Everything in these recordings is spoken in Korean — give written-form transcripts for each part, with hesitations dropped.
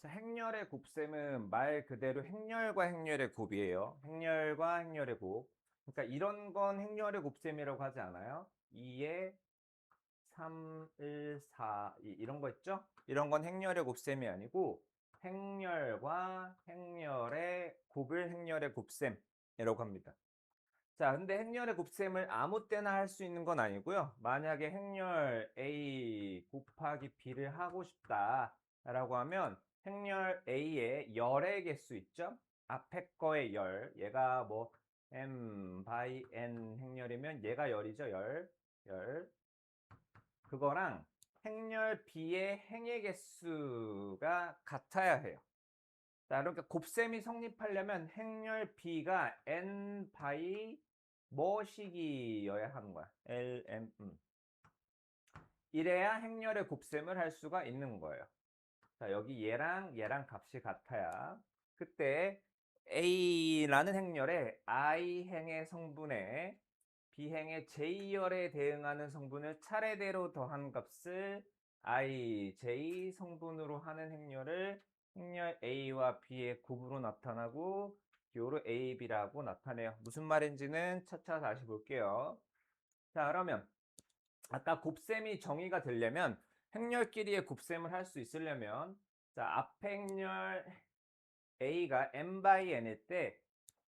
자, 행렬의 곱셈은 말 그대로 행렬과 행렬의 곱이에요. 행렬과 행렬의 곱. 그러니까 이런 건 행렬의 곱셈이라고 하지 않아요? 2에 3, 1, 4 이런 거 있죠? 이런 건 행렬의 곱셈이 아니고 행렬과 행렬의 곱을 행렬의 곱셈이라고 합니다. 자, 근데 행렬의 곱셈을 아무 때나 할 수 있는 건 아니고요. 만약에 행렬 A 곱하기 B를 하고 싶다라고 하면 행렬 A의 열의 개수 있죠? 앞에 거의 열. 얘가 뭐 M by N 행렬이면 얘가 열이죠. 열. 그거랑 행렬 B의 행의 개수가 같아야 해요. 자, 그러니까 곱셈이 성립하려면 행렬 B가 N 바이 뭐식이어야 하는 거야. LM. 이래야 행렬의 곱셈을 할 수가 있는 거예요. 자, 여기 얘랑 얘랑 값이 같아야 그때 A라는 행렬에 I행의 성분에 B행의 J열에 대응하는 성분을 차례대로 더한 값을 IJ 성분으로 하는 행렬을 행렬 A와 B의 곱으로 나타나고 기호로 A, B라고 나타내요. 무슨 말인지는 차차 다시 볼게요. 자, 그러면 아까 곱셈이 정의가 되려면 행렬끼리의 곱셈을 할 수 있으려면 자, 앞에 행렬 A가 n by n일 때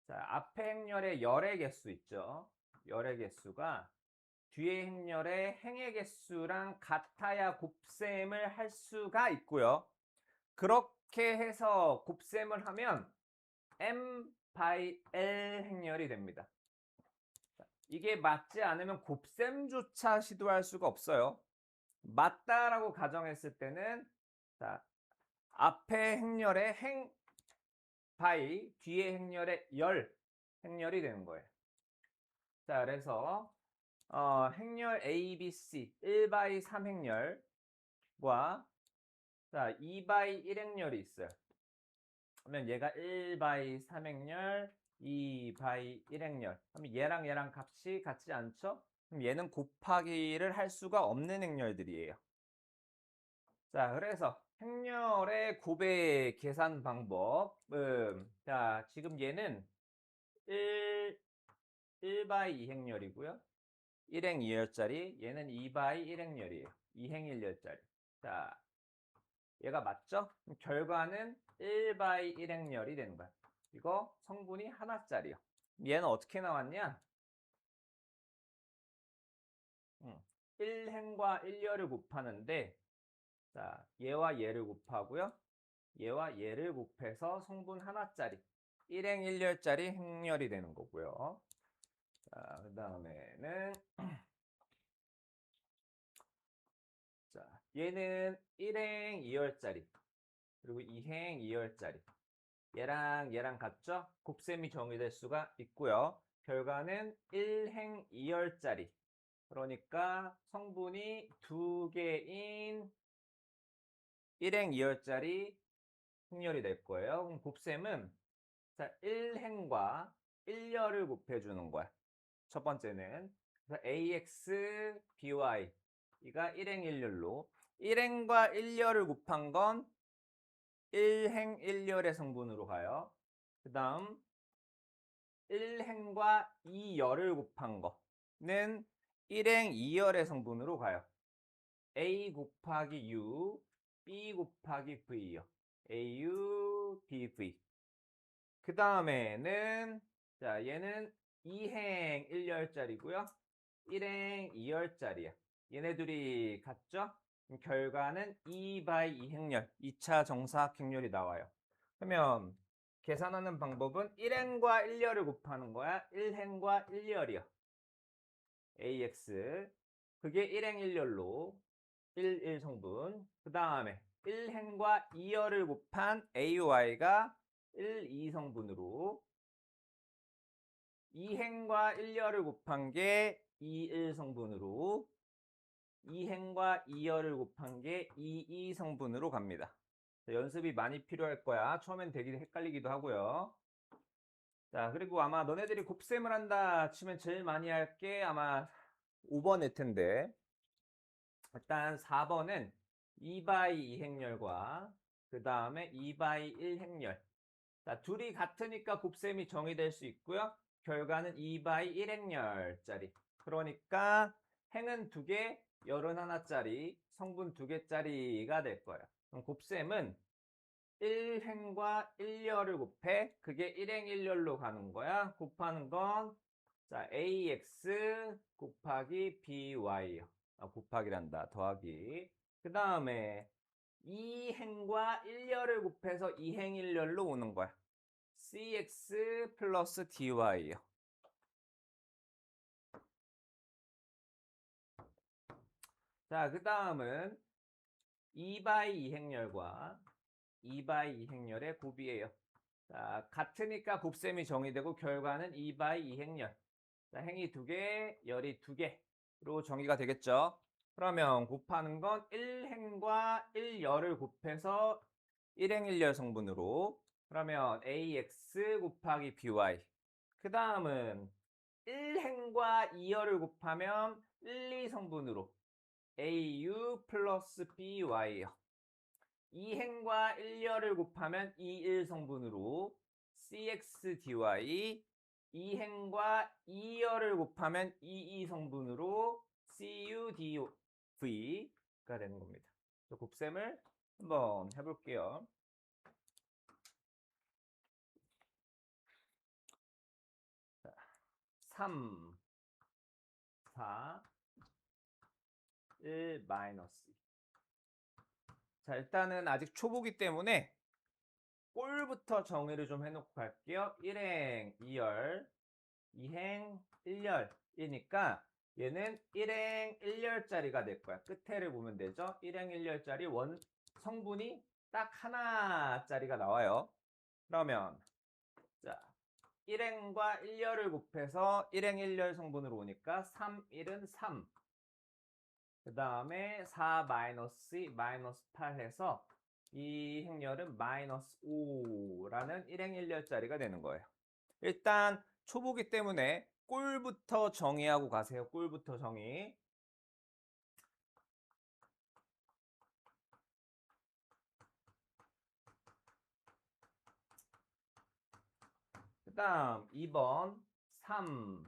자, 앞에 행렬의 열의 개수 있죠. 열의 개수가 뒤에 행렬의 행의 개수랑 같아야 곱셈을 할 수가 있고요. 그렇게 해서 곱셈을 하면 m by l 행렬이 됩니다. 이게 맞지 않으면 곱셈조차 시도할 수가 없어요. 맞다라고 가정했을 때는 자, 앞에 행렬의 행 바이 뒤에 행렬의 열 행렬이 되는 거예요. 자, 그래서 행렬 A, B, C 1 바이 3 행렬과 자, 2 바이 1 행렬이 있어요. 그러면 얘가 1 바이 3 행렬, 2 바이 1 행렬. 그럼 얘랑 얘랑 값이 같지 않죠? 그럼 얘는 곱하기를 할 수가 없는 행렬들이에요. 자, 그래서 행렬의 곱의 계산 방법. 자, 지금 얘는 1 바이 2 행렬이고요. 1행 2열짜리, 얘는 2 바이 1 행렬이에요. 2행 1열짜리. 자, 얘가 맞죠? 그럼 결과는 1 바이 1 행렬이 되는 거야. 이거 성분이 하나짜리요. 얘는 어떻게 나왔냐? 1행과 1열을 곱하는데 자, 얘와 얘를 곱하고요. 얘와 얘를 곱해서 성분 하나짜리 1행 1열짜리 행렬이 되는 거고요. 자, 그 다음에는 자, 얘는 1행 2열짜리 그리고 2행 2열짜리 얘랑 얘랑 같죠? 곱셈이 정의될 수가 있고요. 결과는 1행 2열짜리 그러니까 성분이 두 개인 1행 2열짜리 행렬이 될 거예요. 그럼 곱셈은 자, 1행과 1열을 곱해주는 거야. 첫 번째는 그래서 AX, BY 이가 1행 1열로 1행과 1열을 곱한 건 1행 1열의 성분으로 가요. 그 다음 1행과 2열을 곱한 거는 1행 2열의 성분으로 가요. A 곱하기 U, B 곱하기 V요. AU, BV. 그 다음에는 자, 얘는 2행 1열짜리고요. 1행 2열짜리야. 얘네들이 같죠? 결과는 2 바이 2 행렬, 2차 정사각 행렬이 나와요. 그러면 계산하는 방법은 1행과 1열을 곱하는 거야. 1행과 1열이요. AX. 그게 1행 1열로 1 성분. 그 다음에 1행과 2열을 곱한 AY가 2 성분으로 2행과 1열을 곱한 게 2 성분으로 2행과 2열을 곱한 게 2 성분으로 갑니다. 연습이 많이 필요할 거야. 처음엔 되게 헷갈리기도 하고요. 자, 그리고 아마 너네들이 곱셈을 한다 치면 제일 많이 할 게 아마 5번일 텐데 일단 4번은 2 바이 2 행렬과 그 다음에 2 1 행렬. 자, 둘이 같으니까 곱셈이 정의될 수 있고요. 결과는 2 1 행렬짜리. 그러니까 행은 2개, 열은 하나짜리, 성분 2개짜리가 될 거예요. 그럼 곱셈은 1행과 1열을 곱해. 그게 1행 1열로 가는 거야. 곱하는 건 자, ax 곱하기 by요. 곱하기란다. 더하기. 그 다음에 2행과 1열을 곱해서 2행 1열로 오는 거야. cx 플러스 dy요. 자, 그 다음은 2 행열과 2 행열의 곱이에요. 자, 같으니까 곱셈이 정의되고 결과는 2 행열. 자, 행이 2개, 열이 2개로 정의가 되겠죠. 그러면 곱하는 건 1행과 1열을 곱해서 1행 1열 성분으로. 그러면 ax 곱하기 by. 그 다음은 1행과 2열을 곱하면 1, 2 성분으로 au 플러스 by요. 2행과 1열을 곱하면 2, 1 성분으로 cx dy. 2행과 2열을 곱하면 2, 2 성분으로 cu dv가 되는 겁니다. 곱셈을 한번 해볼게요. 3, 4, 1 마이너스. 자, 일단은 아직 초보기 때문에 꼴부터 정의를 좀 해놓고 갈게요. 1행 2열, 2행 1열이니까 얘는 1행 1열짜리가 될 거야. 끝에를 보면 되죠. 1행 1열짜리 원 성분이 딱 하나짜리가 나와요. 그러면 자, 1행과 1열을 곱해서 1행 1열 성분으로 오니까 3, 1은 3. 그 다음에 4 마이너스 8 해서 이 행렬은 마이너스 5라는 1행 1열짜리가 되는 거예요. 일단 초보기 때문에 꼴부터 정의하고 가세요. 꼴부터 정의. 그 다음 2번 3,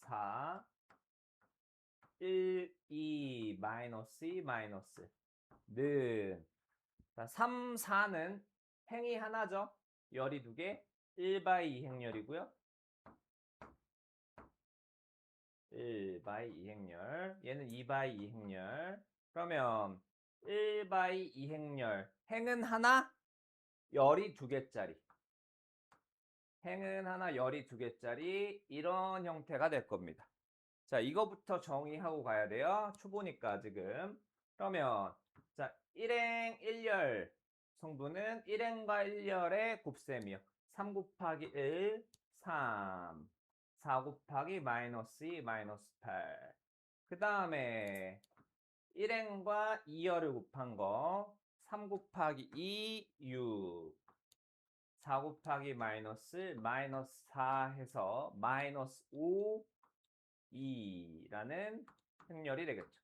4, 1, 2, 마이너스 2, 마이너스 는 자, 3, 4는 행이 하나죠. 열이 2개, 1 2 행열이고요. 1 2 행열. 얘는 2 2 행열. 그러면 1 2 행열. 행은 하나, 열이 2개짜리. 행은 하나, 열이 2개짜리 이런 형태가 될 겁니다. 자, 이거부터 정의하고 가야 돼요. 초보니까 지금. 그러면 자, 1행 1열 성분은 1행과 1열의 곱셈이요. 3 곱하기 1, 3. 4 곱하기 마이너스 2, 마이너스 8. 그 다음에 1행과 2열을 곱한 거 3 곱하기 2, 6. 4 곱하기 마이너스 4 해서 마이너스 5, 2라는 행렬이 되겠죠.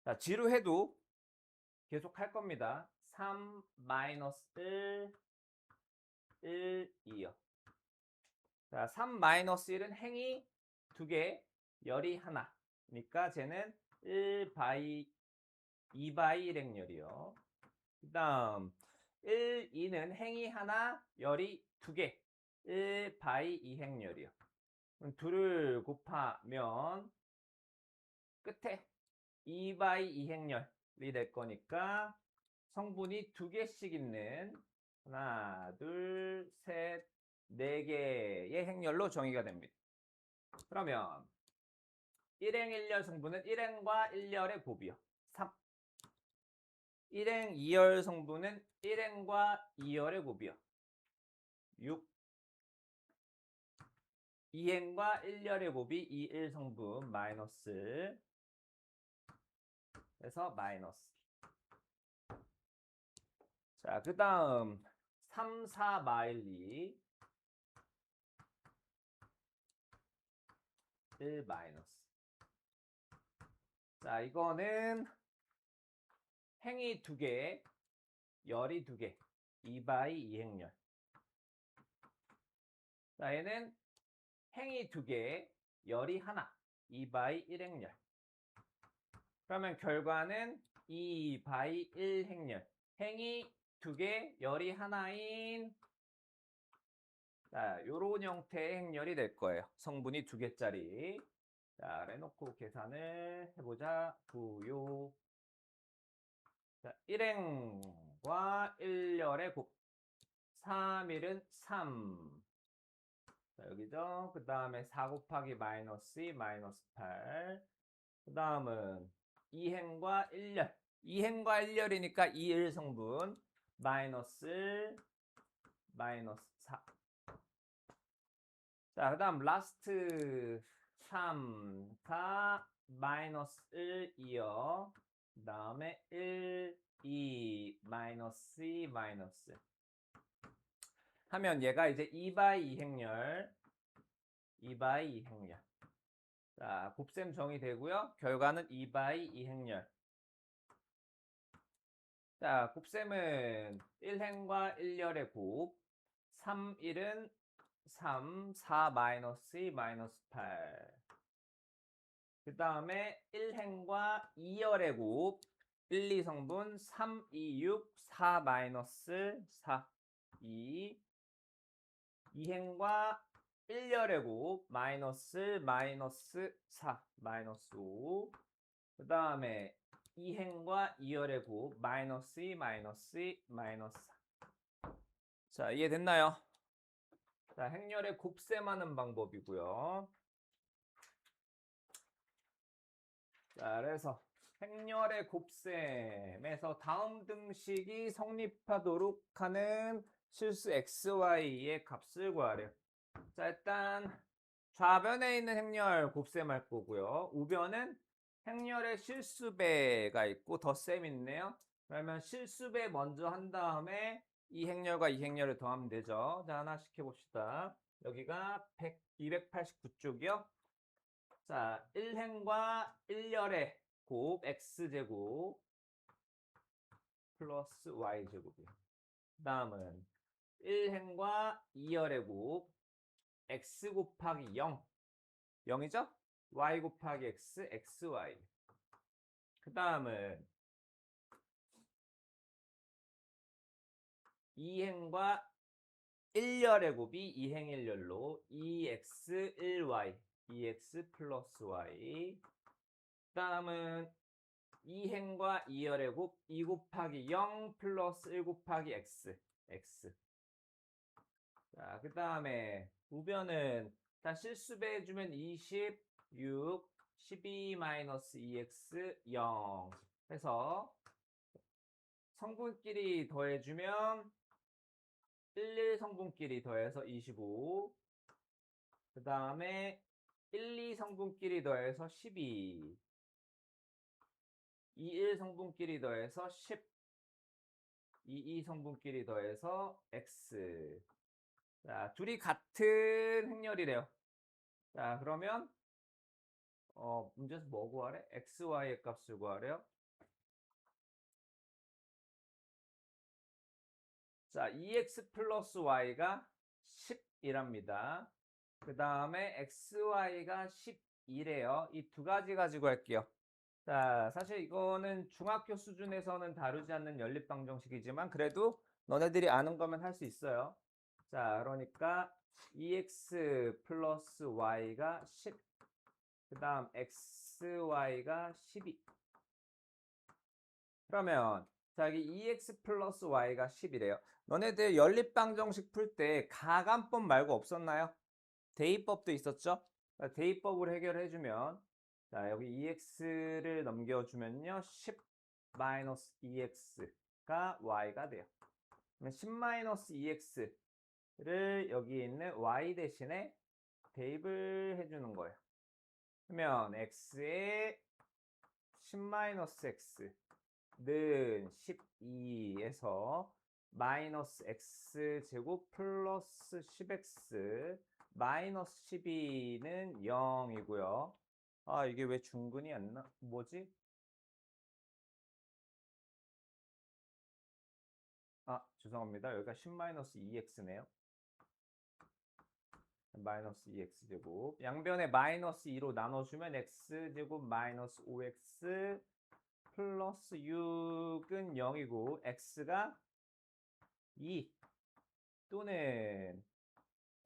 자, 지루해도 계속 할 겁니다. 3 마이너스 1, 2요. 자, 3 마이너스 1은 행이 2개, 열이 하나. 그러니까 쟤는 1 바이 2 바이 1 행렬이요. 그 다음 1, 2는 행이 하나, 열이 2개, 1 바이 2 행렬이요. 그럼 둘을 곱하면 끝에 2 바이 2 행렬이 될 거니까 성분이 2개씩 있는 하나, 둘, 셋, 4개의 행렬로 정의가 됩니다. 그러면 1행 1열 성분은 1행과 1열의 곱이요. 3. 1행 2열 성분은 1행과 2열의 곱이요. 6. 2행과 1열의 곱이 2, 1 성분 마이너스 그래서 마이너스. 자, 그 다음 3, 4 마일리 1 마이너스. 자, 이거는 행이 2개, 열이 2개. 2x2 행열. 자, 얘는 행이 2개, 열이 하나. 2x1 행열. 그러면 결과는 2x1 행열. 행이 2개, 열이 하나인 자, 요런 형태의 행렬이 될 거예요. 성분이 2개짜리. 자, 해놓고 계산을 해보자. 부요. 자, 1행과 1열의 곱. 3일은 3. 자, 여기죠. 그 다음에 4 곱하기 마이너스 2, 마이너스 8. 그 다음은 2행과 1열. 2행과 1열이니까 2일 성분. 마이너스 4. 자, 그 다음 라스트 3, 4, 마이너스 1, 2요. 그 다음에 1, 2, 마이너스 2, 마이너스. 하면 얘가 이제 2x2 행렬. 2x2 행렬. 자, 곱셈 정의되고요. 결과는 2x2 행렬. 자, 곱셈은 1행과 1열의 곱. 3, 1은 3, 4 마이너스 2, 마이너스 8. 그 다음에 1행과 2열의 곱. 1, 2성분 3, 2, 6, 4 마이너스 4, 2. 2행과 1열의 곱. 마이너스 4, 마이너스 5. 그 다음에 2행과 2열의 곱. 마이너스 2, 마이너스 2, 마이너스 4. 자, 이해됐나요? 자, 행렬의 곱셈하는 방법이고요. 자, 그래서 행렬의 곱셈에서 다음 등식이 성립하도록 하는 실수 xy의 값을 구하래요. 자, 일단 좌변에 있는 행렬 곱셈할 거고요. 우변은 행렬의 실수배가 있고 덧셈이 있네요. 그러면 실수배 먼저 한 다음에 이 행렬과 이 행렬을 더하면 되죠. 자, 하나씩 해봅시다. 여기가 289쪽이요. 자, 1행과 1열의 곱 x제곱 플러스 y제곱이요. 그 다음은 1행과 2열의 곱 x 곱하기 0. 0이죠? y 곱하기 x, xy. 그 다음은 2행과 1열의 곱이 2행 1열로 2x 1y, 2x 플러스 y. 그 다음은 2행과 2열의 곱 2 곱하기 0 플러스 1 곱하기 x, x. 자, 그 다음에 우변은 다 실수배 해주면 26, 12 마이너스 2x 0 해서 성분끼리 더해주면 1, 1 성분끼리 더해서 25. 그 다음에 1, 2 성분끼리 더해서 12. 2, 1 성분끼리 더해서 10. 2, 2 성분끼리 더해서 x. 자, 둘이 같은 행렬이래요. 자, 그러면 문제에서 뭐 구하래? xy의 값을 구하래요. 자, 2x 플러스 y가 10이랍니다. 그 다음에 xy가 12래요. 이 두 가지 가지고 할게요. 자, 사실 이거는 중학교 수준에서는 다루지 않는 연립방정식이지만 그래도 너네들이 아는 거면 할 수 있어요. 자, 그러니까 2x 플러스 y가 10. 그 다음 xy가 12. 그러면 자, 여기 2x 플러스 y가 10이래요. 너네들 연립방정식 풀 때 가간법 말고 없었나요? 대입법도 있었죠? 대입법으로 해결해주면 자, 여기 2x를 넘겨주면요 10 마이너스 2x가 y가 돼요. 그러면 10 마이너스 2x를 여기 있는 y 대신에 대입을 해주는 거예요. 그러면 x에 10 마이너스 x는 12에서 마이너스 x제곱 플러스 10x 마이너스 12는 0이고요. 아, 이게 왜 중근이 안 나? 뭐지? 죄송합니다. 여기가 10-2x네요. 마이너스 2x제곱. 양변에 마이너스 2로 나눠주면 x제곱 마이너스 5x 플러스 6은 0이고 x가 2 또는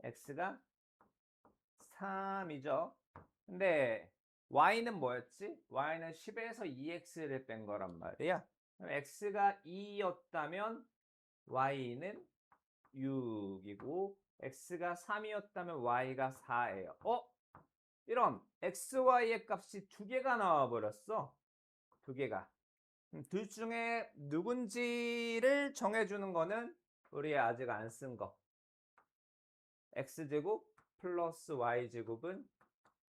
x가 3이죠. 근데 y는 뭐였지? y는 10에서 2x를 뺀 거란 말이야. 그럼 x가 2였다면 y는 6이고 x가 3이었다면 y가 4예요. 이런 xy의 값이 두 개가 나와 버렸어. 두 개가. 둘 중에 누군지를 정해주는 거는 우리 아직 안 쓴 거. x제곱 플러스 y제곱은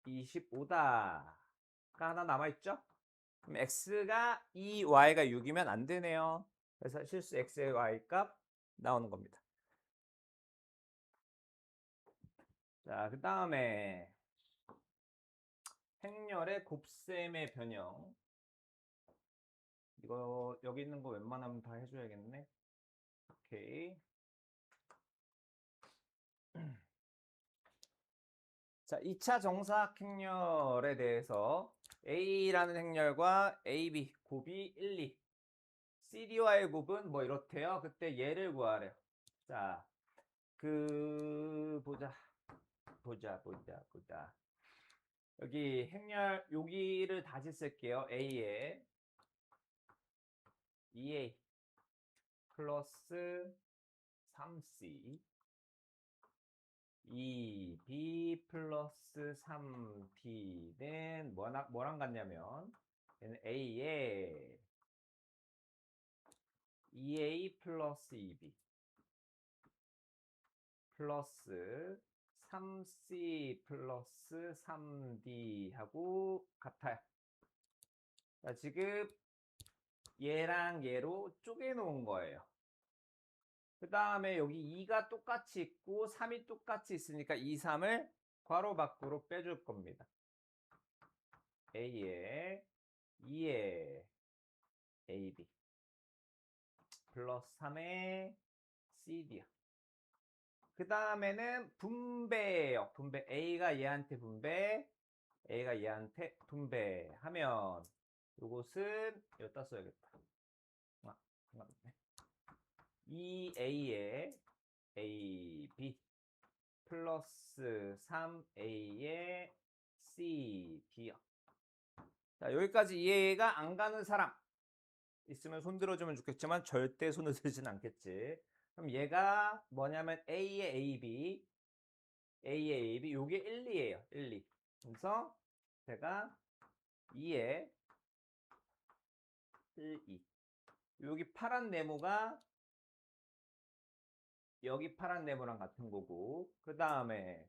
25다가 하나 남아있죠? 그럼 x가 2, y가 6이면 안 되네요. 그래서 실수 x의 y 값 나오는 겁니다. 자, 그 다음에 행렬의 곱셈의 변형. 이거 여기 있는 거 웬만하면 다 해줘야겠네. 오케이. 자, 2차 정사각 행렬에 대해서 A라는 행렬과 AB, 곱이 1, 2. CD와의 곱은 뭐 이렇대요. 그때 얘를 구하래요. 자, 보자. 여기 행렬, 여기를 다시 쓸게요. A에 2A 플러스 3C 2B 플러스 3D는 뭐랑 같냐면 얘는 A에 2A 플러스 2B 플러스 3C 플러스 3D 하고 같아요. 자, 지금 얘랑 얘로 쪼개 놓은 거예요. 그 다음에 여기 2가 똑같이 있고 3이 똑같이 있으니까 2, 3을 괄호 밖으로 빼줄 겁니다. A에 2에 AB 플러스 3에 CD요. 그 다음에는 분배예요. 분배. A가 얘한테 분배, A가 얘한테 분배하면 요것은 여기다 써야겠다. 상관없네. 2A에 AB 플러스 3A에 CD요. 자, 여기까지 이해가 안 가는 사람 있으면 손 들어주면 좋겠지만 절대 손을 들진 않겠지. 그럼 얘가 뭐냐면 A의 AB, A의 AB, 요게 1, 2예요. 1, 2. 그래서 제가 2에 1, 2. 여기 파란 네모가 여기 파란 네모랑 같은 거고, 그 다음에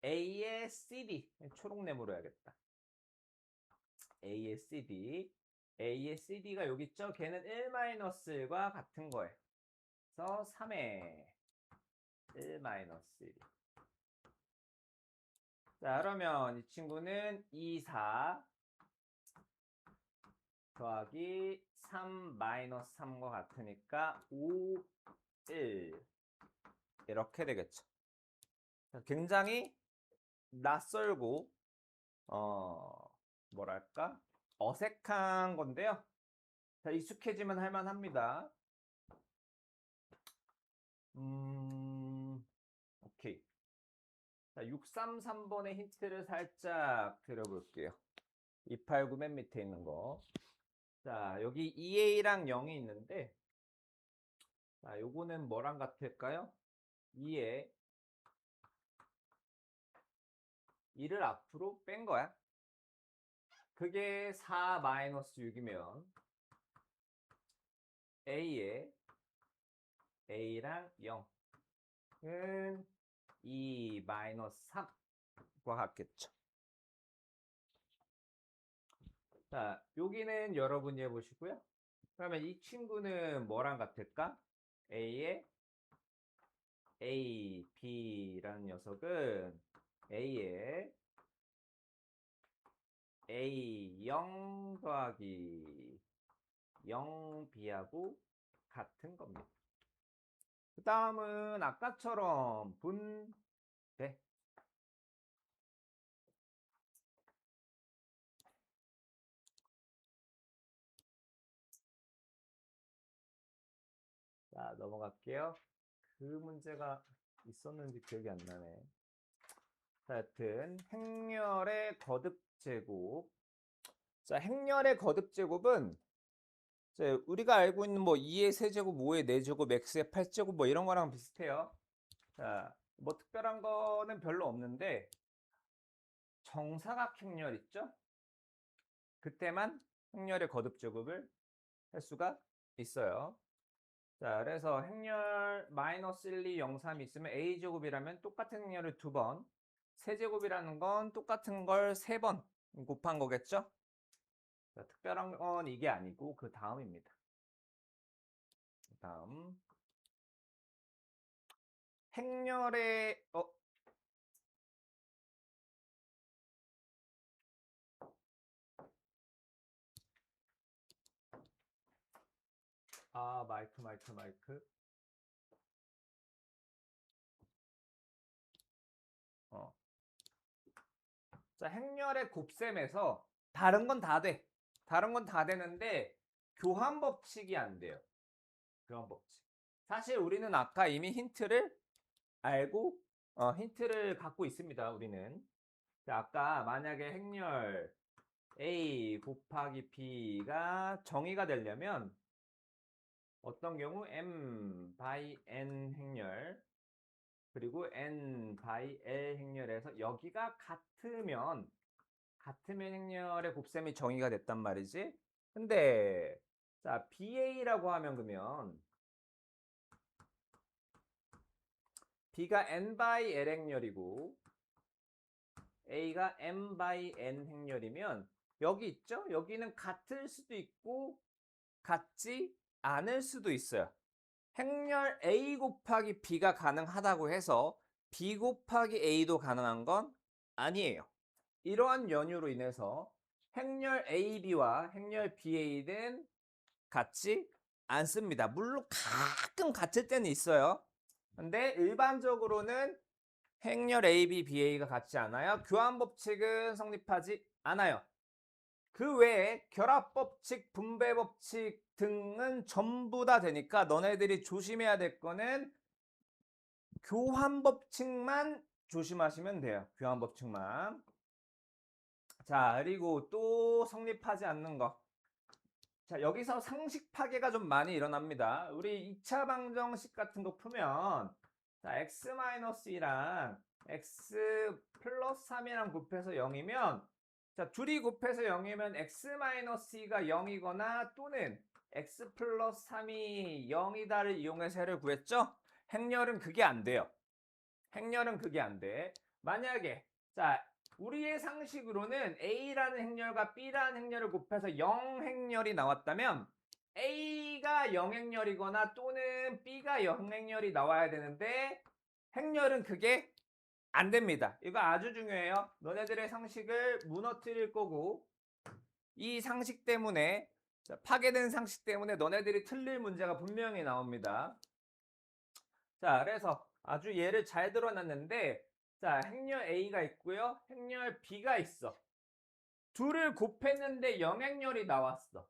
A의 CD, 초록 네모로 해야겠다. A의 CD, A의 CD가 여기 있죠? 걔는 1-1과 같은 거예요. 그래서 3에 1-1. 자, 그러면 이 친구는 2, 4 더하기 3-3과 같으니까 5, 1 이렇게 되겠죠. 굉장히 낯설고 뭐랄까 어색한 건데요. 자, 익숙해지면 할만합니다. 오케이. 자, 633번의 힌트를 살짝 드려볼게요. 289 맨 밑에 있는 거. 자, 여기 2A랑 0이 있는데, 자, 요거는 뭐랑 같을까요? 2에 2를 앞으로 뺀 거야. 그게 4-6이면 A에 A랑 0은 2-3과 같겠죠. 자, 여기는 여러분이 해보시고요. 그러면 이 친구는 뭐랑 같을까? A에 A, B라는 녀석은 A에 A0 더하기 0B하고 같은 겁니다. 그 다음은 아까처럼 분배. 자, 넘어갈게요. 그 문제가 있었는지 기억이 안 나네. 자, 여튼 행렬의 거듭제곱. 자, 행렬의 거듭제곱은 이제 우리가 알고 있는 뭐 2의 세제곱, 5의 4제곱, x의 8제곱 뭐 이런 거랑 비슷해요. 자, 뭐 특별한 거는 별로 없는데 정사각행렬 있죠? 그때만 행렬의 거듭제곱을 할 수가 있어요. 자, 그래서 행렬 마이너스 1, 2, 0, 3 있으면 a제곱이라면 똑같은 행렬을 2번, 세제곱이라는 건 똑같은 걸 3번 곱한 거겠죠? 자, 특별한 건 이게 아니고 그 다음입니다. 그 다음 행렬의 마이크. 자, 행렬의 곱셈에서 다른 건 다 돼. 다른 건 다 되는데 교환 법칙이 안 돼요. 교환 법칙. 사실 우리는 아까 이미 힌트를 알고 힌트를 갖고 있습니다. 우리는. 자, 아까 만약에 행렬 A 곱하기 B가 정의가 되려면 어떤 경우 M by N 행렬 그리고 N by L 행렬에서 여기가 같으면 행렬의 곱셈이 정의가 됐단 말이지. 근데 자, BA라고 하면 그러면 B가 N by L 행렬이고 A가 M by N 행렬이면 여기 있죠? 여기는 같을 수도 있고 같지 않을 수도 있어요. 행렬 A 곱하기 B가 가능하다고 해서 B 곱하기 A도 가능한 건 아니에요. 이러한 연유로 인해서 행렬 AB와 행렬 BA는 같지 않습니다. 물론 가끔 같을 때는 있어요. 근데 일반적으로는 행렬 AB, BA가 같지 않아요. 교환 법칙은 성립하지 않아요. 그 외에 결합 법칙, 분배 법칙 등은 전부 다 되니까 너네들이 조심해야 될 거는 교환 법칙만 조심하시면 돼요. 교환 법칙만. 자, 그리고 또 성립하지 않는 거. 자, 여기서 상식 파괴가 좀 많이 일어납니다. 우리 2차 방정식 같은 거 풀면 자, x-2랑 x 플러스 3이랑 곱해서 0이면 자, 둘이 곱해서 0이면 x-2가 0이거나 또는 x 플러스 3이 0이다를 이용해서 해를 구했죠? 행렬은 그게 안 돼요. 행렬은 그게 안 돼. 만약에 자, 우리의 상식으로는 A라는 행렬과 B라는 행렬을 곱해서 0행렬이 나왔다면 A가 0행렬이거나 또는 B가 0행렬이 나와야 되는데 행렬은 그게 안 됩니다. 이거 아주 중요해요. 너네들의 상식을 무너뜨릴 거고 이 상식 때문에 파괴된 상식 때문에 너네들이 틀릴 문제가 분명히 나옵니다. 자, 그래서 아주 예를 잘 들어놨는데 자, 행렬 A가 있고요. 행렬 B가 있어. 둘을 곱했는데 영행렬이 나왔어.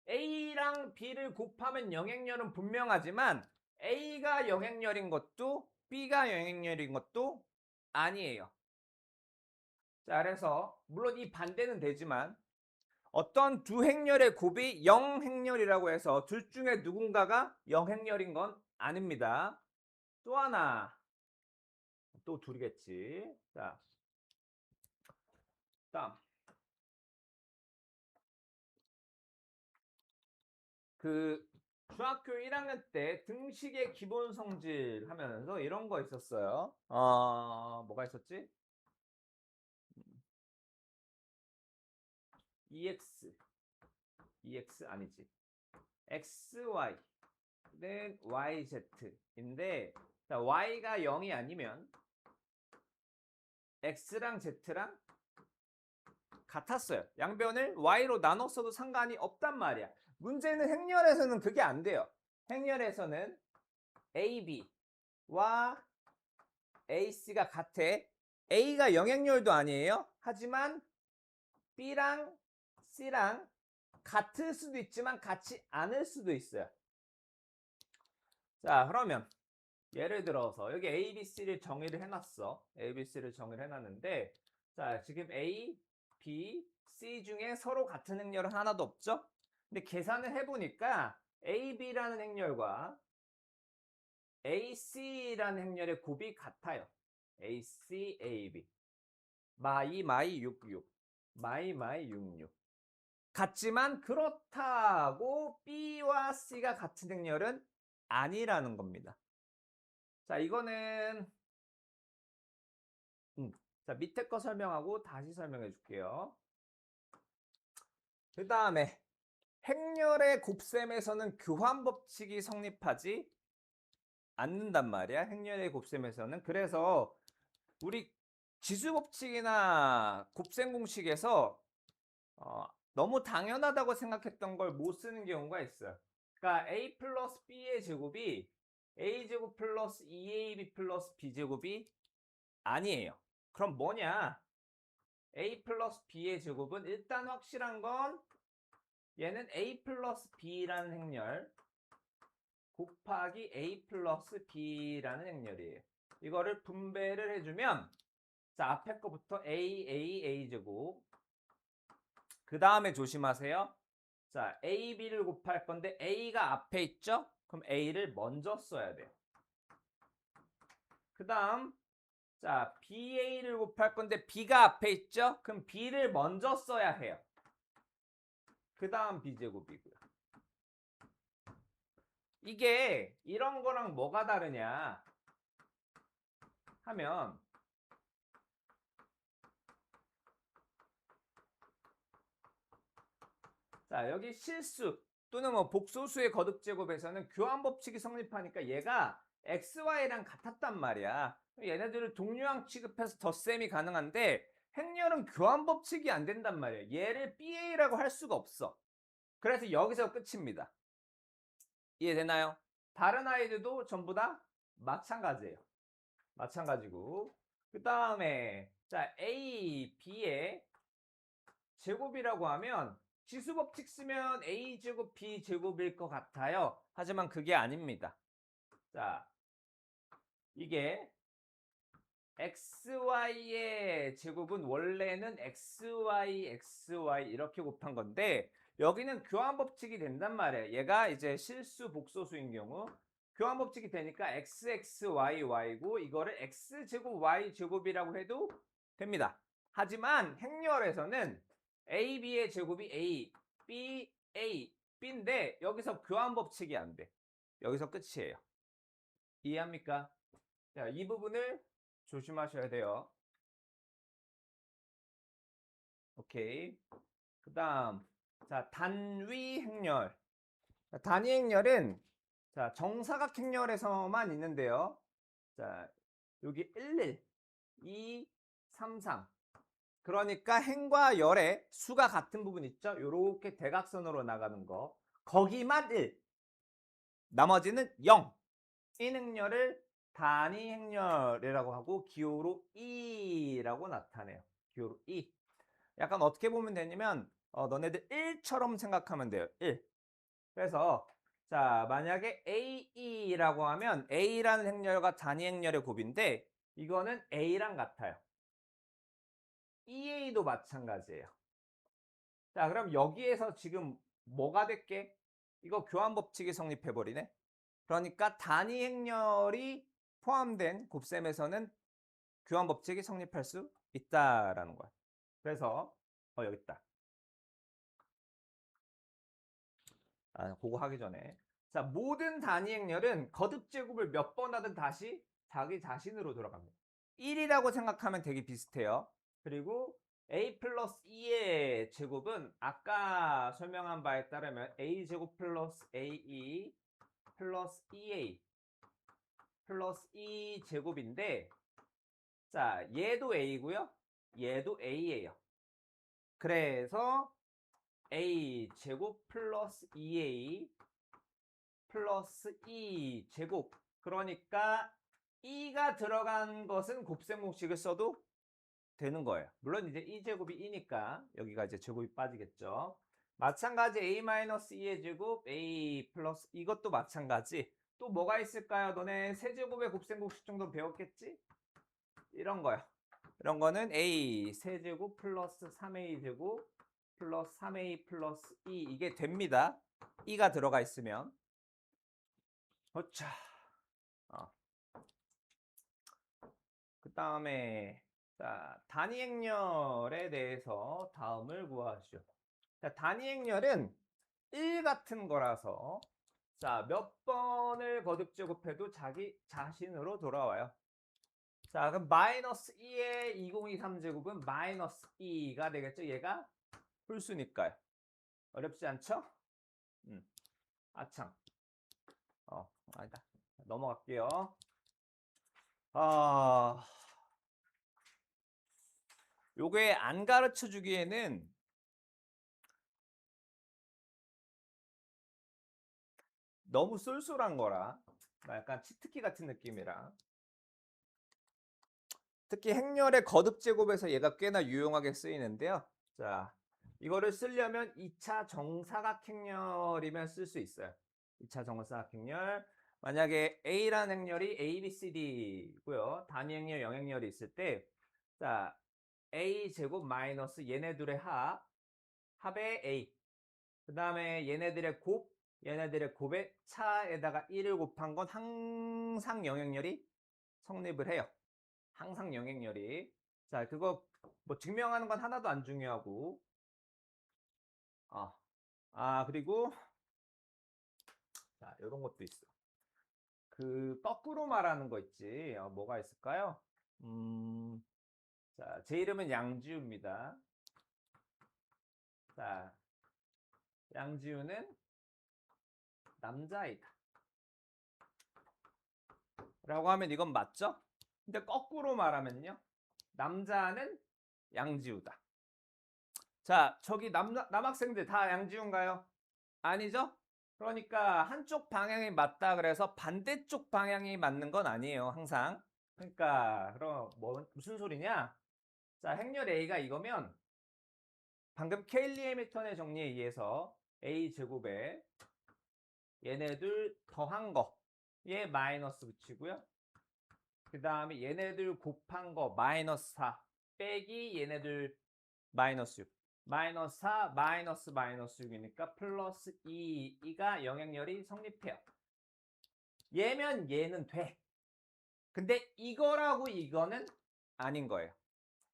A랑 B를 곱하면 영행렬은 분명하지만 A가 영행렬인 것도 B가 영행렬인 것도 아니에요. 자, 그래서 물론 이 반대는 되지만 어떤 두 행렬의 곱이 영행렬이라고 해서 둘 중에 누군가가 영행렬인 건 아닙니다. 또 하나 또 둘이겠지. 자, 다음 그 중학교 1학년 때 등식의 기본 성질 하면서 이런 거 있었어요. 뭐가 있었지? EX 아니지. XY는 YZ인데 자, Y가 0이 아니면 X랑 Z랑 같았어요. 양변을 Y로 나눴어도 상관이 없단 말이야. 문제는 행렬에서는 그게 안 돼요. 행렬에서는 AB와 AC가 같아. A가 영행렬도 아니에요. 하지만 B랑 C랑 같을 수도 있지만 같지 않을 수도 있어요. 자, 그러면 예를 들어서 여기 A, B, C를 정의를 해놨어. A, B, C를 정의를 해놨는데 자, 지금 A, B, C 중에 서로 같은 행렬은 하나도 없죠? 근데 계산을 해보니까 A, B라는 행렬과 AC라는 행렬의 곱이 같아요. AC, AB. 마이 66. 마이 66. 같지만 그렇다고 B와 C가 같은 행렬은 아니라는 겁니다. 자, 이거는 자, 밑에 거 설명하고 다시 설명해 줄게요. 그 다음에 행렬의 곱셈에서는 교환 법칙이 성립하지 않는단 말이야. 행렬의 곱셈에서는. 그래서 우리 지수 법칙이나 곱셈 공식에서 너무 당연하다고 생각했던 걸 못 쓰는 경우가 있어요. 그러니까 a 플러스 b의 제곱이 a제곱 플러스 2ab 플러스 b제곱이 아니에요. 그럼 뭐냐? a 플러스 b의 제곱은 일단 확실한 건 얘는 a 플러스 b라는 행렬 곱하기 a 플러스 b라는 행렬이에요. 이거를 분배를 해주면 자, 앞에 거부터 a 제곱 그 다음에 조심하세요. 자, a, b를 곱할 건데 a가 앞에 있죠? 그럼 a를 먼저 써야 돼요. 그 다음 자, ba를 곱할 건데 b가 앞에 있죠? 그럼 b를 먼저 써야 해요. 그 다음 b제곱이고요. 이게 이런 거랑 뭐가 다르냐 하면 자, 여기 실수 또는 뭐 복소수의 거듭제곱에서는 교환 법칙이 성립하니까 얘가 xy랑 같았단 말이야. 얘네들을 동류항 취급해서 덧셈이 가능한데 행렬은 교환 법칙이 안 된단 말이야. 얘를 BA라고 할 수가 없어. 그래서 여기서 끝입니다. 이해되나요? 다른 아이들도 전부 다 마찬가지예요. 마찬가지고 그 다음에 자 A, B의 제곱이라고 하면 지수법칙 쓰면 A제곱 B제곱일 것 같아요. 하지만 그게 아닙니다. 자, 이게 XY의 제곱은 원래는 XY 이렇게 곱한 건데 여기는 교환법칙이 된단 말이에요. 얘가 이제 실수 복소수인 경우 교환법칙이 되니까 XXYY고 이거를 X제곱 Y제곱이라고 해도 됩니다. 하지만 행렬에서는 AB의 제곱이 A, B, A, B인데 여기서 교환법칙이 안 돼. 여기서 끝이에요. 이해합니까? 자, 이 부분을 조심하셔야 돼요. 오케이. 그 다음, 자, 단위 행렬. 단위 행렬은, 자, 정사각 행렬에서만 있는데요. 자, 여기 11, 2, 3, 3. 그러니까 행과 열의 수가 같은 부분 있죠? 요렇게 대각선으로 나가는 거. 거기만 1. 나머지는 0. 이 행렬을 단위 행렬이라고 하고 기호로 2라고 나타내요. 기호로 2. 약간 어떻게 보면 되냐면 너네들 1처럼 생각하면 돼요. 1. 그래서 자, 만약에 AE라고 하면 A라는 행렬과 단위 행렬의 곱인데 이거는 A랑 같아요. EA도 마찬가지예요. 자, 그럼 여기에서 지금 뭐가 될게? 이거 교환 법칙이 성립해 버리네. 그러니까 단위 행렬이 포함된 곱셈에서는 교환 법칙이 성립할 수 있다라는 거야. 그래서 여기 있다. 그거 하기 전에 자, 모든 단위 행렬은 거듭 제곱을 몇 번 하든 다시 자기 자신으로 돌아갑니다. 1이라고 생각하면 되게 비슷해요. 그리고 a 플러스 2의 제곱은 아까 설명한 바에 따르면 a 제곱 플러스 ae 플러스 2a 플러스 2 제곱인데 자, 얘도 a고요. 얘도 a예요. 그래서 a 제곱 플러스 2a 플러스 2 제곱. 그러니까 2가 들어간 것은 곱셈 공식을 써도 되는 거예요. 물론 이제 2제곱이 2니까 여기가 이제 제곱이 빠지겠죠. 마찬가지 a-2의 제곱 a 플러스 이것도 마찬가지. 또 뭐가 있을까요? 너네 세제곱의 곱셈 공식 정도 배웠겠지? 이런 거요. 이런 거는 a 세제곱 플러스 3a 제곱 플러스 3a 플러스 2 이게 됩니다. 2가 들어가 있으면. 자, 그 다음에 자, 단위 행렬에 대해서 다음을 구하시오. 자, 단위 행렬은 1 같은 거라서 자, 몇 번을 거듭 제곱해도 자기 자신으로 돌아와요. 자, 그럼 마이너스 2의 2023 제곱은 마이너스 2가 되겠죠? 얘가 홀수니까요. 어렵지 않죠? 아참. 아니다. 넘어갈게요. 요게 안 가르쳐 주기에는 너무 쏠쏠한 거라 약간 치트키 같은 느낌이라 특히 행렬의 거듭 제곱에서 얘가 꽤나 유용하게 쓰이는데요. 자, 이거를 쓰려면 2차 정사각행렬이면 쓸 수 있어요. 2차 정사각행렬. 만약에 A라는 행렬이 A, B, C, D고요. 단위 행렬, 영행렬이 있을 때 자, A 제곱 마이너스 얘네들의 합의 A. 그 다음에 얘네들의 곱의 차에다가 1을 곱한 건 항상 영행렬이 성립을 해요. 항상 영행렬이. 자, 그거 뭐 증명하는 건 하나도 안 중요하고. 그리고 자, 이런 것도 있어. 그 거꾸로 말하는 거 있지. 뭐가 있을까요? 자, 제 이름은 양지우입니다. 자, 양지우는 남자이다. 라고 하면 이건 맞죠? 근데 거꾸로 말하면요. 남자는 양지우다. 자, 저기 남학생들 다 양지우인가요? 아니죠? 그러니까 한쪽 방향이 맞다 그래서 반대쪽 방향이 맞는 건 아니에요. 항상. 그러니까 그럼 무슨 소리냐? 자, 행렬 A가 이거면 방금 케일리 해밀턴의 정리에 의해서 A 제곱에 얘네들 더한 거에 마이너스 붙이고요. 그 다음에 얘네들 곱한 거 마이너스 4 빼기 얘네들 마이너스 6 마이너스 4 마이너스 6이니까 플러스 2가 영행렬이 성립해요. 얘면 얘는 돼. 근데 이거라고 이거는 아닌 거예요.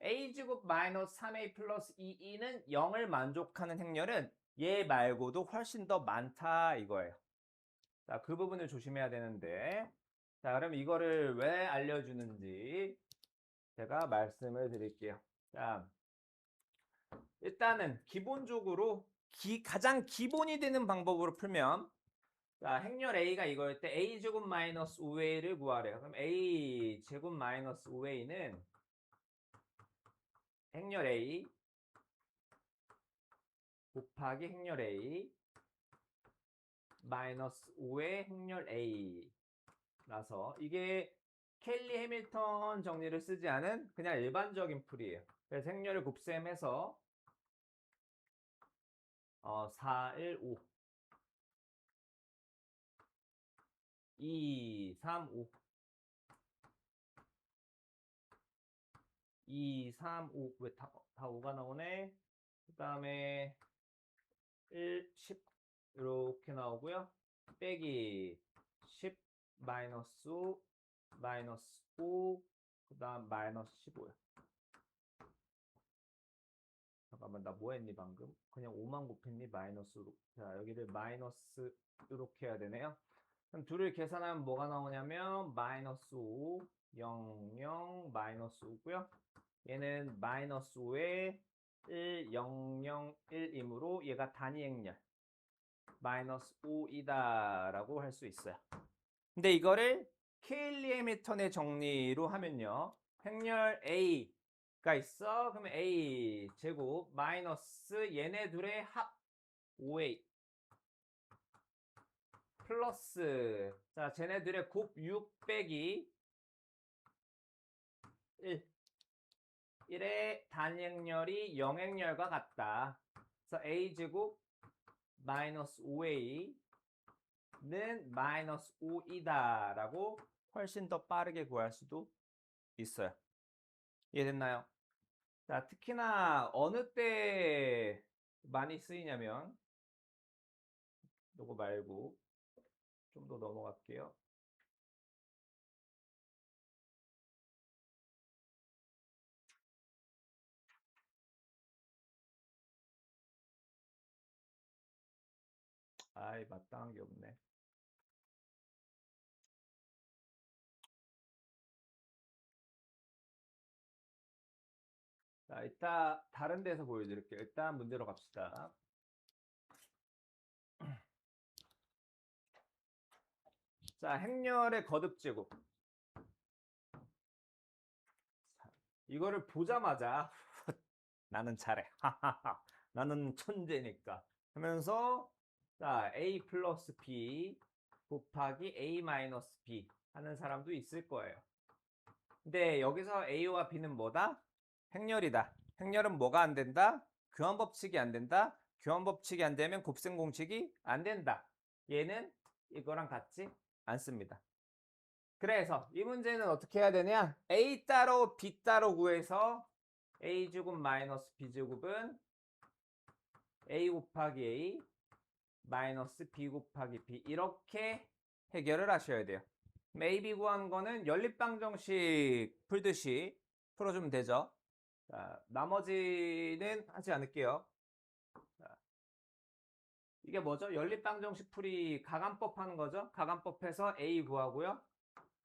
a제곱 마이너스 3a 플러스 2e는 0을 만족하는 행렬은 얘 말고도 훨씬 더 많다 이거예요. 자, 그 부분을 조심해야 되는데 자, 그럼 이거를 왜 알려주는지 제가 말씀을 드릴게요. 자, 일단은 기본적으로 가장 기본이 되는 방법으로 풀면 자, 행렬 A가 이거일 때 A제곱 마이너스 5A를 구하래요. 그럼 A제곱 마이너스 5A는 행렬 A 곱하기 행렬 A 마이너스 5의 행렬 A 라서 이게 켈리 해밀턴 정리를 쓰지 않은 그냥 일반적인 풀이에요. 그래서 행렬을 곱셈해서 4, 1, 5 2, 3, 5 2, 3, 5 왜 다 5가 나오네? 그 다음에 1, 10 이렇게 나오고요. 빼기 10 마이너스 5 마이너스 5 그 다음 마이너스 15요. 잠깐만 나 뭐 했니 방금? 그냥 5만 곱했니? 마이너스로. 자, 여기를 마이너스 이렇게 해야 되네요. 그럼 둘을 계산하면 뭐가 나오냐면 마이너스 5 0 0 마이너스 5고요. 얘는 마이너스 5에 1 0 0 1이므로 얘가 단위 행렬 마이너스 5이다 라고 할 수 있어요. 근데 이거를 케일리 해밀턴의 정리로 하면요. 행렬 A가 있어. 그러면 A 제곱 마이너스 얘네 둘의 합 5A 플러스 자 쟤네들의 곱 6 빼기 1 1의 단행열이 영행열과 같다. 그래서 a제곱 마이너스 5a는 마이너스 5이다 라고 훨씬 더 빠르게 구할 수도 있어요. 이해됐나요? 자, 특히나 어느 때 많이 쓰이냐면 요거 말고 좀 더 넘어갈게요. 아이, 마땅한 게 없네. 자, 이따 다른 데서 보여드릴게요. 일단 문제로 갑시다. 자, 행렬의 거듭제곱. 이거를 보자마자 나는 잘해. 나는 천재니까. 하면서 자, a 플러스 b 곱하기 a 마이너스 b 하는 사람도 있을 거예요. 근데 여기서 a와 b는 뭐다? 행렬이다. 행렬은 뭐가 안 된다? 교환법칙이 안 된다. 교환법칙이 안 되면 곱셈공식이 안 된다. 얘는 이거랑 같지 않습니다. 그래서 이 문제는 어떻게 해야 되냐? a 따로 b 따로 구해서 a제곱 마이너스 b제곱은 a 곱하기 a 마이너스 b 곱하기 b 이렇게 해결을 하셔야 돼요. a, b 구한 거는 연립방정식 풀듯이 풀어주면 되죠. 자, 나머지는 하지 않을게요. 자, 이게 뭐죠? 연립방정식 풀이 가간법 하는 거죠. 가간법해서 a 구하고요.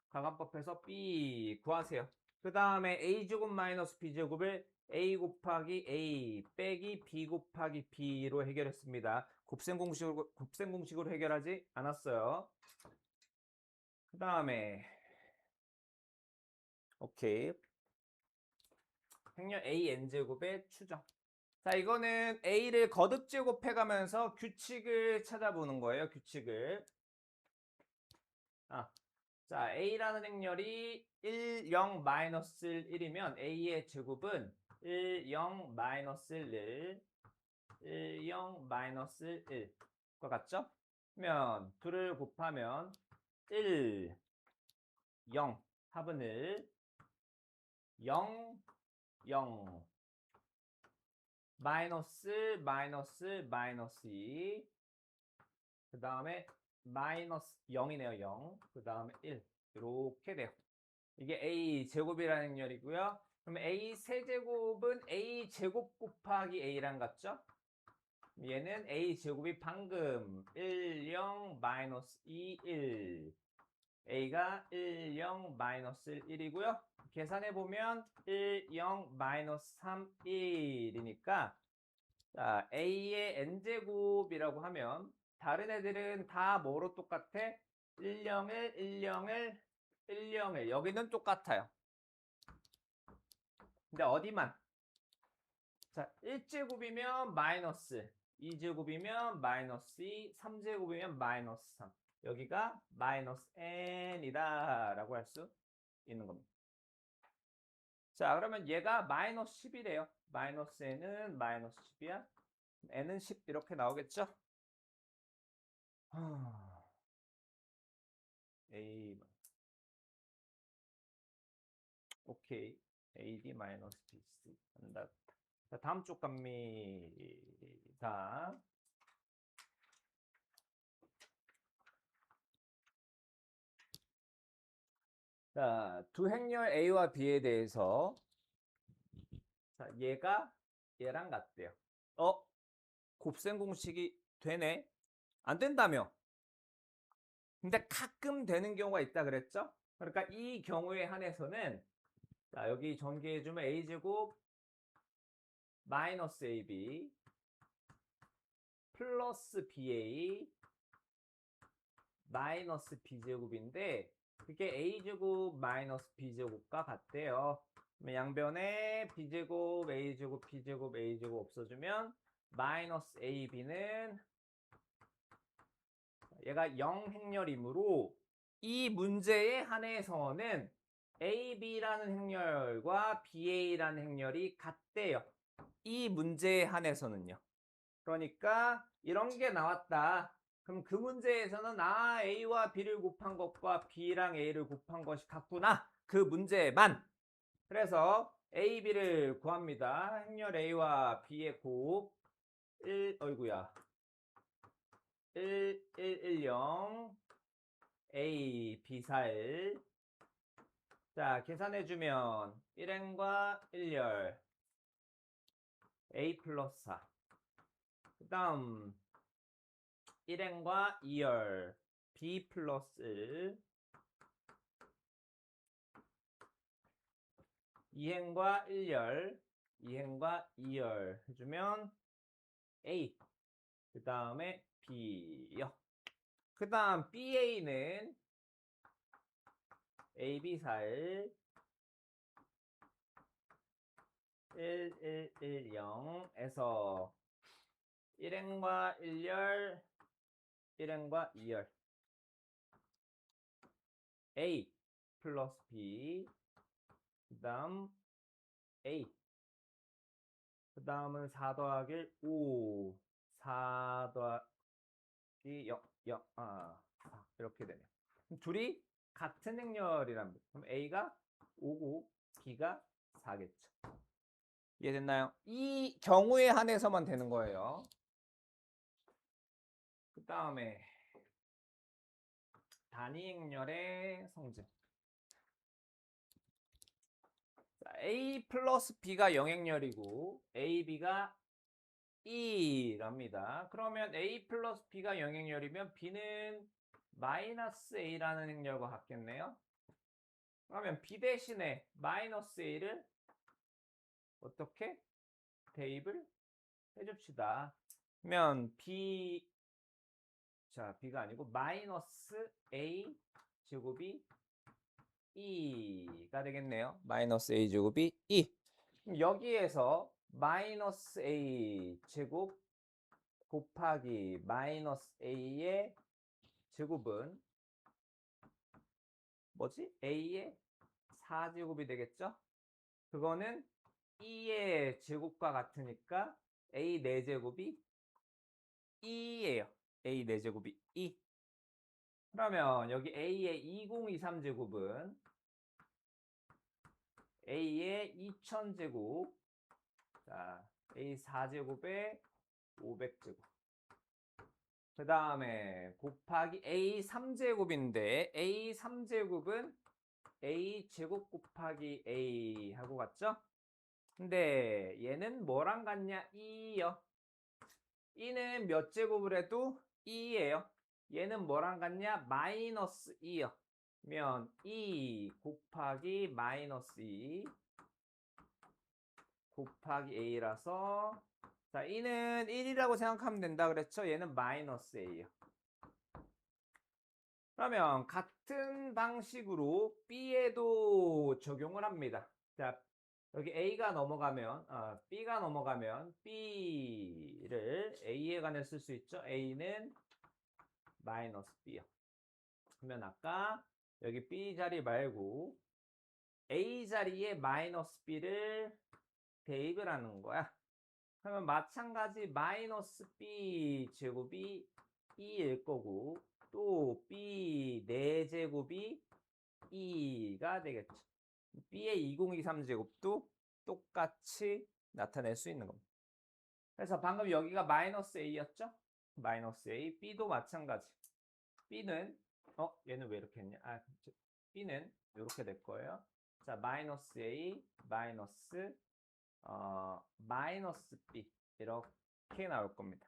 가간법해서 b 구하세요. 그 다음에 a제곱 마이너스 b제곱을 a 곱하기 a 빼기 b 곱하기 b로 해결했습니다. 곱셈공식으로 해결하지 않았어요. 그 다음에 오케이. 행렬 an제곱의 추정. 자, 이거는 a를 거듭 제곱해가면서 규칙을 찾아보는 거예요. 규칙을. 자, a라는 행렬이 1, 0, 마이너스 1이면 a의 제곱은 1, 0, 마이너스 1, 1, 0, 마이너스 1과 같죠? 그러면 둘을 곱하면 1, 0, 합은 1, 0, 0, 마이너스, 마이너스, 마이너스 2, 그 다음에 마이너스 0이네요. 0. 그 다음에 1. 이렇게 돼요. 이게 a 제곱이라는 행렬이고요. 그러면 a 세제곱은 a 제곱 곱하기 a랑 같죠? 얘는 a 제곱이 방금 1, 0, 마이너스 2, 1. a가 1, 0, 마이너스 1이고요. 계산해보면 1, 0, 마이너스 3, 1이니까 자, a의 n제곱이라고 하면 다른 애들은 다 뭐로 똑같아? 1, 0, 1, 1, 0, 1, 1, 0, 1. 여기는 똑같아요. 근데 어디만? 자, 1제곱이면 마이너스, 2제곱이면 마이너스 2, 3제곱이면 마이너스 3. 여기가 마이너스 n이다 라고 할 수 있는 겁니다. 자, 그러면 얘가 마이너스 10이래요. 마이너스 n은 마이너스 10이야. n은 10 이렇게 나오겠죠? A 오케이. AD 마이너스 BC 한다. 자, 다음 쪽 갑니다. 자, 두 행렬 A와 B에 대해서 자, 얘가 얘랑 같대요. 곱셈 공식이 되네? 안 된다며? 근데 가끔 되는 경우가 있다 그랬죠? 그러니까 이 경우에 한해서는 자, 여기 전개해주면 A제곱 마이너스 AB 플러스 BA 마이너스 B제곱인데 그게 A제곱 마이너스 B제곱과 같대요. 양변에 B제곱, A제곱, B제곱, A제곱 없어지면 마이너스 AB는 얘가 0 행렬이므로 이 문제에 한해서는 AB라는 행렬과 BA라는 행렬이 같대요. 이 문제에 한해서는요. 그러니까 이런 게 나왔다. 그럼 그 문제에서는 A와 B를 곱한 것과 B랑 A를 곱한 것이 같구나. 그 문제만. 그래서 A, B를 구합니다. 행렬 A와 B의 곱 1, 어이구야. 1, 1, 1, 0 A, B, 4, 1. 자, 계산해주면 1행과 1열 A 플러스 4. 그 다음 1행과 2열 B 플러스 1. 2행과 1열 2행과 2열 해주면 A. 그 다음에 B요. 그 다음 BA는 AB 4, 1 1, 1, 1, 0에서 1행과 1열 1행과 2열 A 플러스 B 그 다음 A 그 다음은 4 더하기 1 5 4 더하기 0 0 이렇게 되네요. 둘이 같은 행렬이랍니다. 그럼 A가 5고 B가 4겠죠. 이해됐나요? 이 경우에 한해서만 되는 거예요. 그 다음에 단위 행렬의 성질. 자, A 플러스 B가 영행렬이고 A, B가 2랍니다. 그러면 A 플러스 B가 영행렬이면 B는 마이너스 A라는 행렬과 같겠네요. 그러면 B 대신에 마이너스 A를 어떻게 대입을 해줍시다. 그러면 B, 자, B가 아니고 마이너스 A 제곱이 2가 되겠네요. 마이너스 A 제곱이 2. 여기에서 마이너스 A 제곱 곱하기 마이너스 A의 제곱은 뭐지? A의 4제곱이 되겠죠? 그거는 2의 제곱과 같으니까 A 4제곱이 2예요. A 4제곱이 2. 그러면 여기 A의 2023제곱은 A의 2000제곱, 자, A 4제곱에 500제곱. 그 다음에 곱하기 A 3제곱인데 A 3제곱은 A 제곱 곱하기 A 하고 같죠? 근데 얘는 뭐랑 같냐? 2요. 2는 몇 제곱을 해도 2예요. 얘는 뭐랑 같냐? 마이너스 2요. 그러면 2 곱하기 마이너스 2 곱하기 A라서 자, 2는 1이라고 생각하면 된다 그랬죠? 얘는 마이너스 A요. 그러면 같은 방식으로 B에도 적용을 합니다. 자, 여기 A가 넘어가면, B가 넘어가면 B를 A에 관해 쓸 수 있죠. A는 마이너스 B요. 그러면 아까 여기 B 자리 말고 A 자리에 마이너스 B를 대입을 하는 거야. 그러면 마찬가지 마이너스 B 제곱이 2일 거고 또 B 4제곱이 2가 되겠죠. B의 2023제곱도 똑같이 나타낼 수 있는 겁니다. 그래서 방금 여기가 마이너스 A였죠? 마이너스 A, B도 마찬가지. B는 얘는 왜 이렇게 했냐? B는 이렇게 될 거예요. 자, 마이너스 A, 마이너스 B 이렇게 나올 겁니다.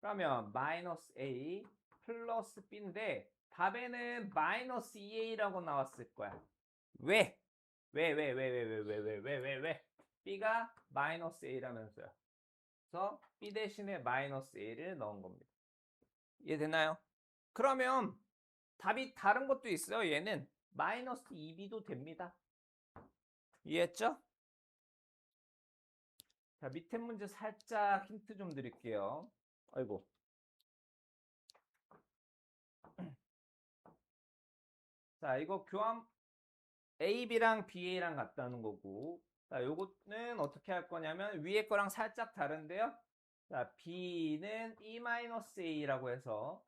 그러면 마이너스 A 플러스 B인데 답에는 마이너스 2A라고 나왔을 거야. 왜? 왜? B가 마이너스 A라면서요. 그래서 B 대신에 마이너스 A를 넣은 겁니다. 이해되나요? 그러면 답이 다른 것도 있어요. 얘는 마이너스 2B도 됩니다. 이해했죠? 자, 밑에 문제 살짝 힌트 좀 드릴게요. 아이고. 자, 이거 교환 AB랑 BA랑 같다는 거고, 자, 요거는 어떻게 할 거냐면 위에 거랑 살짝 다른데요. 자, B는 E-A라고 해서,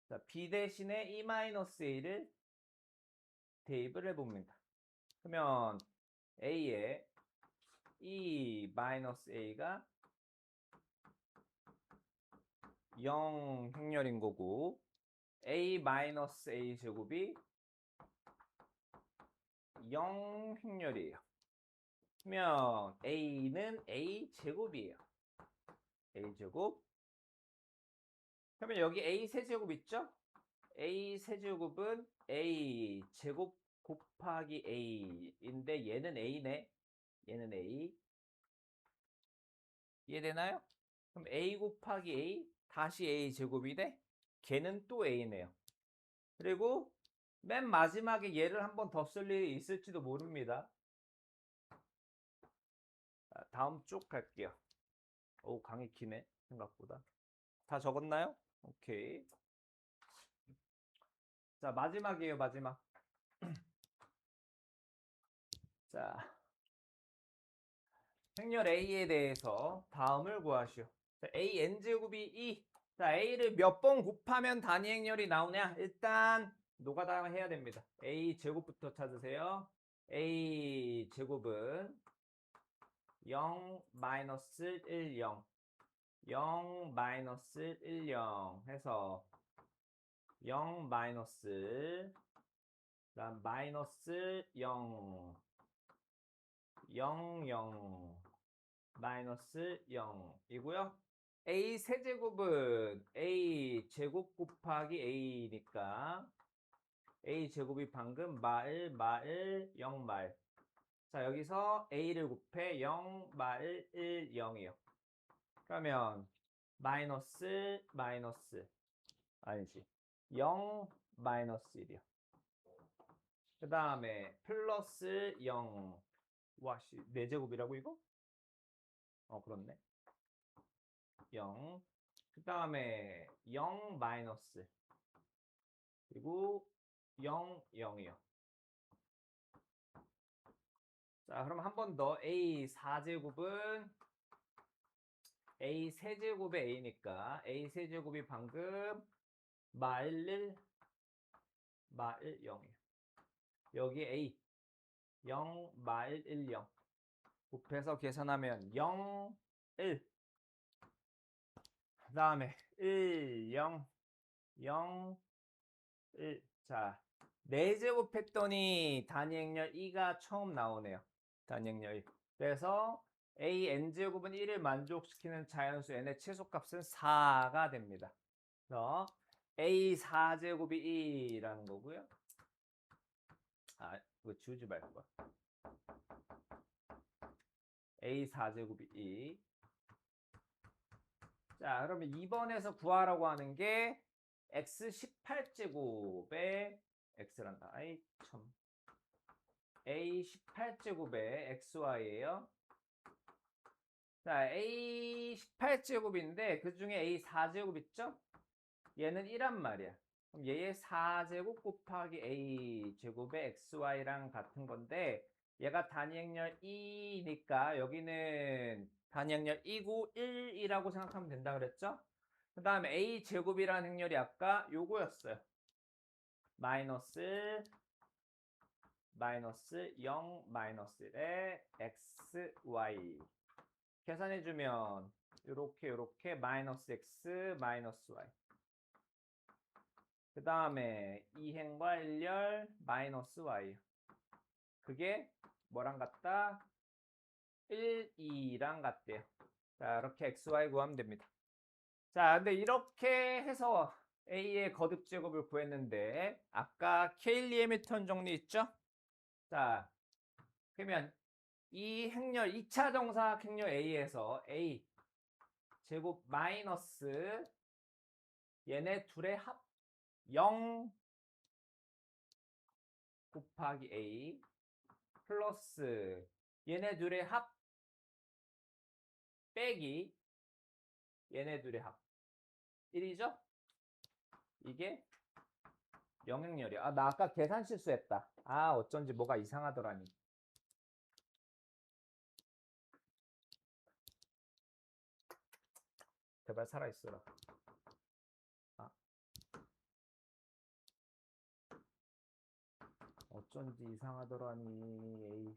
자, B 대신에 E-A를 대입을 해봅니다. 그러면 A에 E-A가 0 행렬인 거고, A-A 제곱이 0 행렬이에요. 그러면 A는 A 제곱이에요. A 제곱. 그러면 여기 A 세제곱 있죠? A 세제곱은 A 제곱 곱하기 A인데 얘는 A네. 얘는 A. 이해되나요? 그럼 A 곱하기 A 다시 A 제곱이 돼? 걔는 또 A네요. 그리고 맨 마지막에 얘를 한 번 더 쓸 일이 있을지도 모릅니다. 자, 다음 쭉 갈게요. 오, 강의 기네. 생각보다. 다 적었나요? 오케이. 자, 마지막이에요, 마지막. 자, 행렬 A에 대해서 다음을 구하시오. 자, A n제곱이 2. 자, A를 몇 번 곱하면 단위 행렬이 나오냐? 일단 노가다 해야 됩니다. A 제곱부터 찾으세요. A 제곱은 0 마이너스 1 0 0 마이너스 1 0 해서 0 마이너스 그다음 마이너스 0 0 0 마이너스 0이고요. A 세제곱은 A 제곱 곱하기 A니까 A 제곱이 방금 말 0 말. 자, 여기서 A를 곱해 0 말 1 0이요. 그러면 마이너스 아니지 0 마이너스 1이요. 그 다음에 플러스 0. 와씨 4제곱이라고 이거? 그렇네. 0. 그 다음에 0 마이너스 그리고 0 0이요. 자, 그럼 한 번 더 A 4제곱은 A 세제곱의 A니까 A 세제곱이 방금 말 1 0이요. 여기 A 0 말 1 0 곱해서 계산하면 0 1. 그 다음에 1 0 0 1. 자, 4제곱 했더니 단위 행렬 2가 처음 나오네요. 단위 행렬 2. 그래서 A n제곱은 1을 만족시키는 자연수 n의 최소값은 4가 됩니다. 그래서 A 4제곱이 2라는 거고요. 아, 이거 지우지 말고. A 4제곱이 2. 자, 그러면 2번에서 구하라고 하는 게 x 18제곱에 x란다. 아이 참. A 18제곱에 xy예요. 자, A 18제곱인데 그 중에 A 4제곱 있죠? 얘는 1란 말이야. 그럼 얘의 4제곱 곱하기 A 제곱의 xy랑 같은 건데 얘가 단위 행렬 2니까 여기는 단위 행렬 2고 1이라고 생각하면 된다 그랬죠? 그 다음에 A 제곱이라는 행렬이 아까 요거였어요. 마이너스 0 마이너스 1의 xy 계산해주면 요렇게 마이너스 x 마이너스 y 그 다음에 2행과 1열 마이너스 y 그게 뭐랑 같다? 1, 2랑 같대요. 자, 이렇게 xy 구하면 됩니다. 자, 근데 이렇게 해서 A의 거듭 제곱을 구했는데 아까 케일리 해밀턴 정리 있죠? 자, 그러면 이 행렬 2차 정사각 행렬 A에서 A 제곱 마이너스 얘네 둘의 합 0 곱하기 A 플러스 얘네 둘의 합 빼기 얘네 둘의 합 1이죠? 이게 영행열이. 아, 나 아까 계산 실수했다. 아, 어쩐지 뭐가 이상하더라니. 제발 살아있어라. 아, 어쩐지 이상하더라니. A.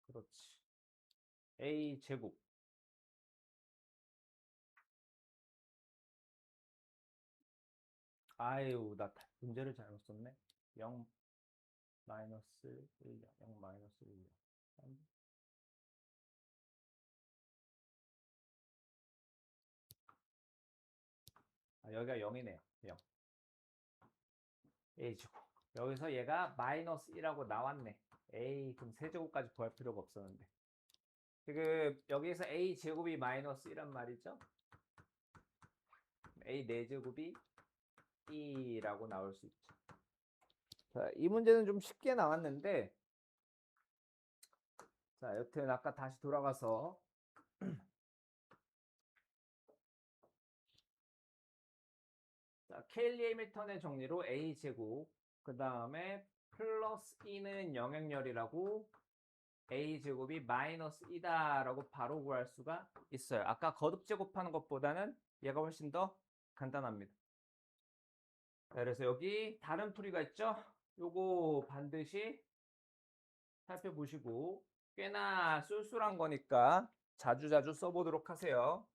그렇지. A 제곱. 아유, 나 문제를 잘못 썼네. 0 마이너스 1, 0 마이너스 1. 아, 여기가 0이네요. 0. A 제곱. 여기서 얘가 마이너스 1하고 나왔네. A, 그럼 세제곱까지 구할 필요가 없었는데. 지금 여기서 A 제곱이 마이너스 1란 말이죠. A 4제곱이 2라고 나올 수 있죠. 자, 이 문제는 좀 쉽게 나왔는데, 자, 여튼 아까 다시 돌아가서 자, 케일리 해밀턴의 정리로 A 제곱, 그 다음에 플러스 2는 영행열이라고 A 제곱이 마이너스 2다라고 바로 구할 수가 있어요. 아까 거듭 제곱하는 것보다는 얘가 훨씬 더 간단합니다. 자, 그래서 여기 다른 풀이가 있죠? 요거 반드시 살펴보시고 꽤나 쏠쏠한 거니까 자주자주 써보도록 하세요.